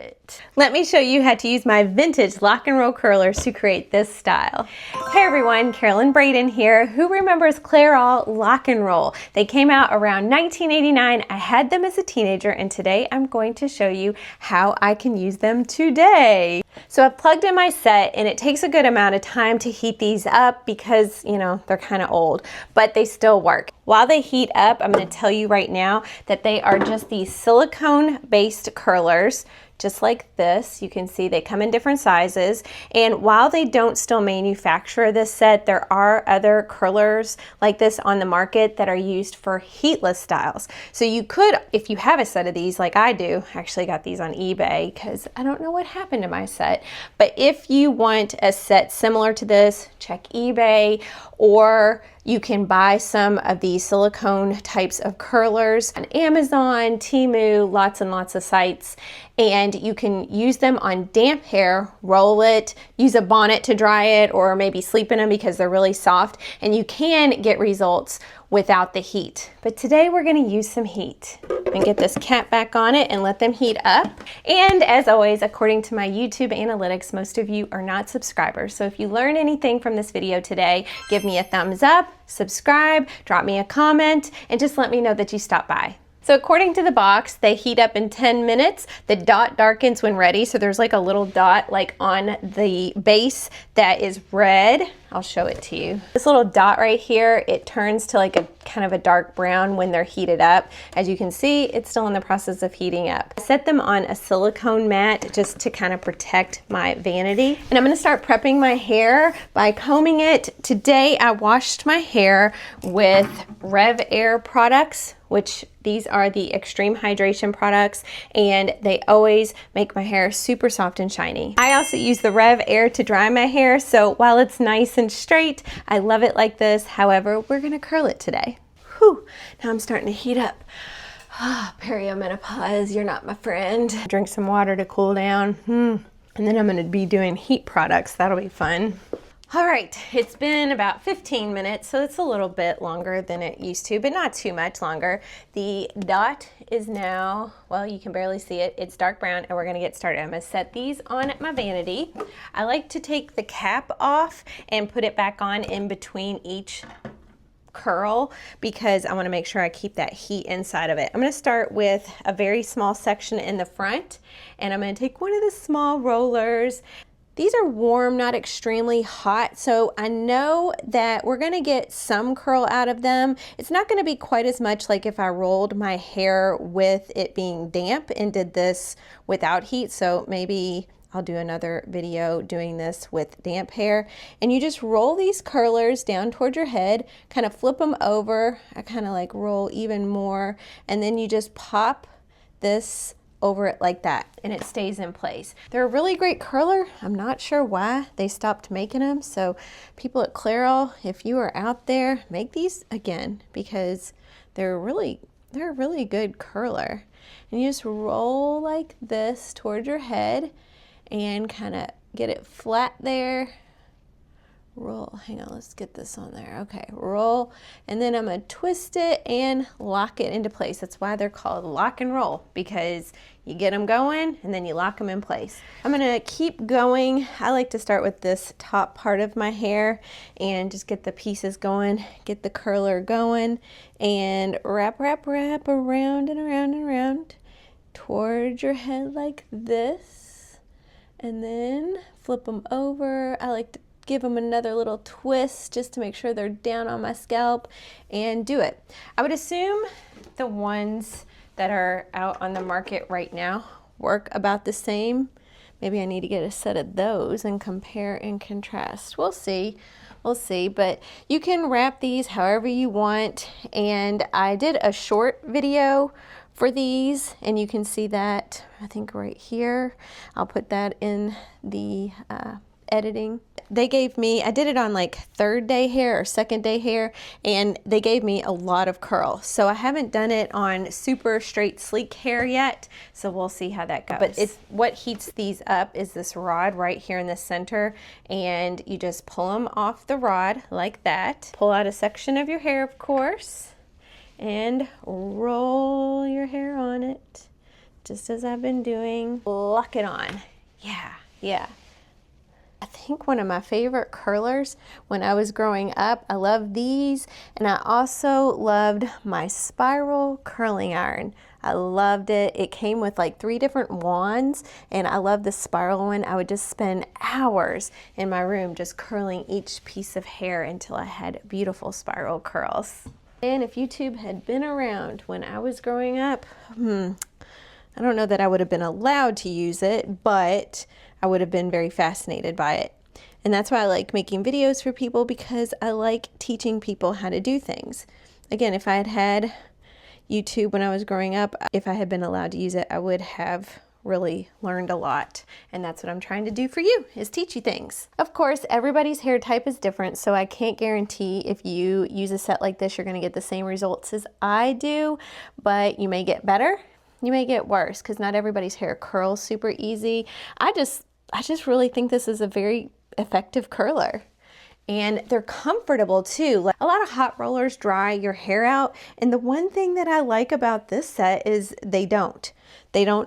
it. Let me show you how to use my vintage lock and roll curlers to create this style. Hey everyone, Carolyn Braden here. Who remembers Clairol lock and roll? They came out around 1989. I had them as a teenager, and today I'm going to show you how I can use them today. So I've plugged in my set, and it takes a good amount of time to heat these up because, you know, they're kind of old, but they still work. While they heat up, I'm going to tell you right now that they are just these silicone-based curlers, just like this. You can see they come in different sizes, and while they don't still manufacture this set, there are other curlers like this on the market that are used for heatless styles. So you could, if you have a set of these like I do, I actually got these on eBay because I don't know what happened to my set, but if you want a set similar to this, check eBay, or you can buy some of these silicone types of curlers on Amazon, Temu, lots and lots of sites. And you can use them on damp hair, roll it, use a bonnet to dry it, or maybe sleep in them because they're really soft. And you can get results without the heat. But today we're gonna use some heat. And get this cap back on it and let them heat up. And as always, according to my YouTube analytics, most of you are not subscribers. So if you learn anything from this video today, give me a thumbs up, subscribe, drop me a comment, and just let me know that you stopped by. So according to the box, they heat up in 10 minutes. The dot darkens when ready. So there's like a little dot like on the base that is red. I'll show it to you. This little dot right here, it turns to like a kind of a dark brown when they're heated up. As you can see, it's still in the process of heating up. I set them on a silicone mat just to kind of protect my vanity. And I'm gonna start prepping my hair by combing it. Today, I washed my hair with Rev Air products, which these are the extreme hydration products, and they always make my hair super soft and shiny. I also use the Rev Air to dry my hair, so while it's nice and straight, I love it like this. However, we're gonna curl it today. Whew, now I'm starting to heat up. Perimenopause, you're not my friend. Drink some water to cool down. And then I'm gonna be doing heat products. That'll be fun. All right, it's been about 15 minutes, so it's a little bit longer than it used to, but not too much longer. The dot is now, well, you can barely see it. It's dark brown, and we're gonna get started. I'm gonna set these on my vanity. I like to take the cap off and put it back on in between each curl because I wanna make sure I keep that heat inside of it. I'm gonna start with a very small section in the front, and I'm gonna take one of the small rollers. These are warm, not extremely hot, so I know that we're gonna get some curl out of them. It's not gonna be quite as much like if I rolled my hair with it being damp and did this without heat, so maybe I'll do another video doing this with damp hair. And you just roll these curlers down toward your head, kind of flip them over. I kind of like roll even more, and then you just pop this over it like that, and it stays in place. They're a really great curler. I'm not sure why they stopped making them. So people at Clairol, if you are out there, make these again because they're a really good curler. And you just roll like this toward your head and kind of get it flat there. Roll, hang on, let's get this on there. Okay, roll, and then I'm gonna twist it and lock it into place. That's why they're called lock and roll, because you get them going and then you lock them in place. I'm gonna keep going. I like to start with this top part of my hair and just get the pieces going, get the curler going, and wrap around and around and around towards your head like this, and then flip them over. I like to give them another little twist just to make sure they're down on my scalp and do it. I would assume the ones that are out on the market right now work about the same. Maybe I need to get a set of those and compare and contrast. We'll see, but you can wrap these however you want. And I did a short video for these, and you can see that, I think right here. I'll put that in the editing. They gave me, I did it on like third day hair or second day hair, and they gave me a lot of curl. So I haven't done it on super straight sleek hair yet, so we'll see how that goes. But it's what heats these up is this rod right here in the center, and you just pull them off the rod like that. Pull out a section of your hair, of course, and roll your hair on it. just as I've been doing. Lock it on. Yeah, yeah. I think one of my favorite curlers when I was growing up, I loved these, and I also loved my spiral curling iron. I loved it. It came with like 3 different wands, and I loved the spiral one. I would just spend hours in my room just curling each piece of hair until I had beautiful spiral curls. And if YouTube had been around when I was growing up, I don't know that I would have been allowed to use it, but I would have been very fascinated by it. And that's why I like making videos for people, because I like teaching people how to do things. Again, if I had had YouTube when I was growing up, if I had been allowed to use it, I would have really learned a lot. And that's what I'm trying to do for you, is teach you things. Of course, everybody's hair type is different, so I can't guarantee if you use a set like this, you're gonna get the same results as I do, but you may get better, you may get worse, because not everybody's hair curls super easy. I just really think this is a very effective curler. And they're comfortable too. Like, a lot of hot rollers dry your hair out, and the one thing that I like about this set is they don't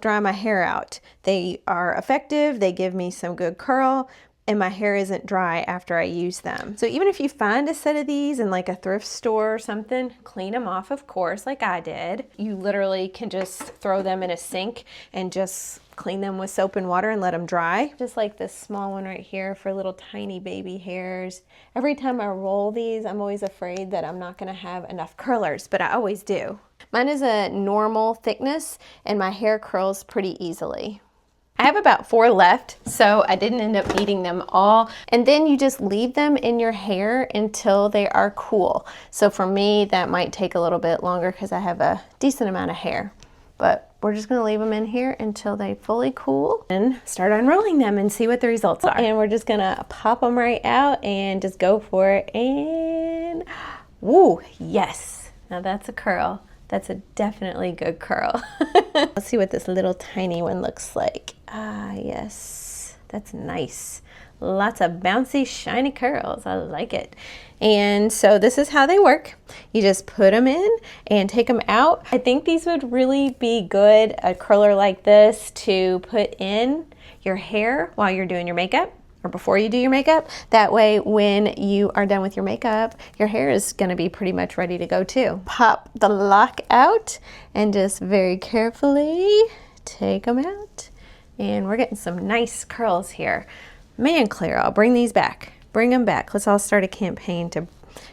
dry my hair out. They are effective, they give me some good curl, and my hair isn't dry after I use them. So even if you find a set of these in like a thrift store or something, clean them off, of course, like I did. You literally can just throw them in a sink and just clean them with soap and water and let them dry. Just like this small one right here for little tiny baby hairs. Every time I roll these, I'm always afraid that I'm not gonna have enough curlers, but I always do. Mine is a normal thickness, and my hair curls pretty easily. I have about 4 left, so I didn't end up eating them all. And then you just leave them in your hair until they are cool. So for me, that might take a little bit longer because I have a decent amount of hair. But we're just gonna leave them in here until they fully cool and start unrolling them and see what the results are. And we're just gonna pop them right out and just go for it. And woo, yes, now that's a curl. That's a definitely good curl. Let's see what this little tiny one looks like. Ah, yes, that's nice. Lots of bouncy, shiny curls. I like it. And so this is how they work. You just put them in and take them out. I think these would really be good, a curler like this, to put in your hair while you're doing your makeup, or before you do your makeup. That way, when you are done with your makeup, your hair is gonna be pretty much ready to go too. Pop the lock out and just very carefully take them out. And we're getting some nice curls here. Man, Clairol, bring these back. Bring them back. Let's all start a campaign to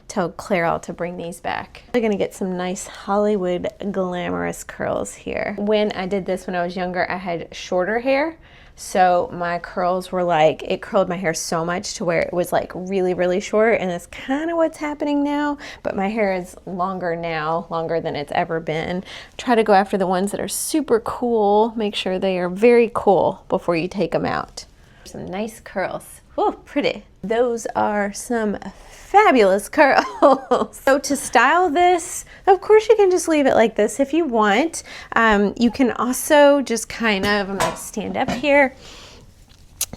tell Clairol to bring these back. We're gonna get some nice Hollywood glamorous curls here. When I did this when I was younger, I had shorter hair. So my curls were like, it curled my hair so much to where it was like really, really short, and that's kind of what's happening now, but my hair is longer now, longer than it's ever been. Try to go after the ones that are super cool. Make sure they are very cool before you take them out. Some nice curls. Oh, pretty. Those are some fabulous curls. So to style this, of course you can just leave it like this if you want. You can also just kind of, I'm gonna stand up here,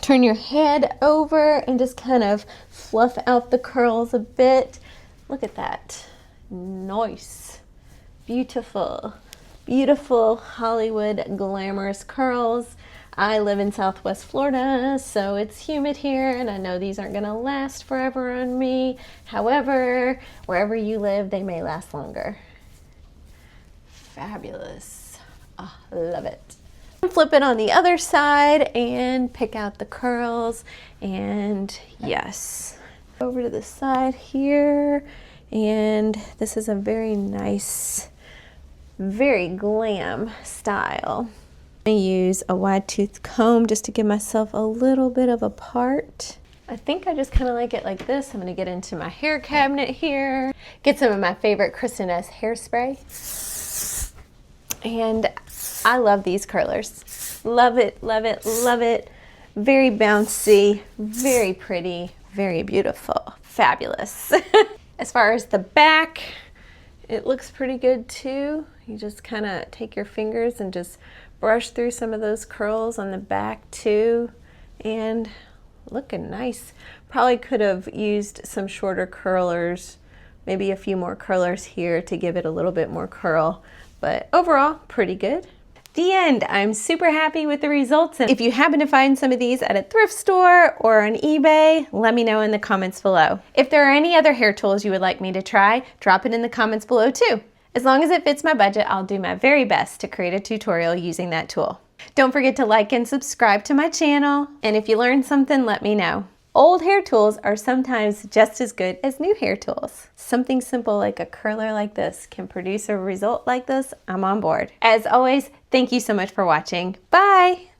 turn your head over and just kind of fluff out the curls a bit. Look at that. Nice. Beautiful. Beautiful Hollywood glamorous curls. I live in Southwest Florida, so it's humid here, and I know these aren't gonna last forever on me. However, wherever you live, they may last longer. Fabulous. Oh, love it. Flip it on the other side and pick out the curls, and yes. Over to the side here, and this is a very nice, very glam style. I use a wide tooth comb just to give myself a little bit of a part. I think I just kind of like it like this. I'm going to get into my hair cabinet here, get some of my favorite Kristen S hairspray. And I love these curlers. Love it, love it, love it. Very bouncy, very pretty, very beautiful, fabulous. As far as the back, it looks pretty good too. You just kind of take your fingers and just brush through some of those curls on the back too, and looking nice. Probably could have used some shorter curlers, maybe a few more curlers here to give it a little bit more curl, but overall pretty good. The end. I'm super happy with the results. And if you happen to find some of these at a thrift store or on eBay, let me know in the comments below. If there are any other hair tools you would like me to try, drop it in the comments below too. As long as it fits my budget, I'll do my very best to create a tutorial using that tool. Don't forget to like and subscribe to my channel. And if you learned something, let me know. Old hair tools are sometimes just as good as new hair tools. Something simple like a curler like this can produce a result like this. I'm on board. As always, thank you so much for watching. Bye!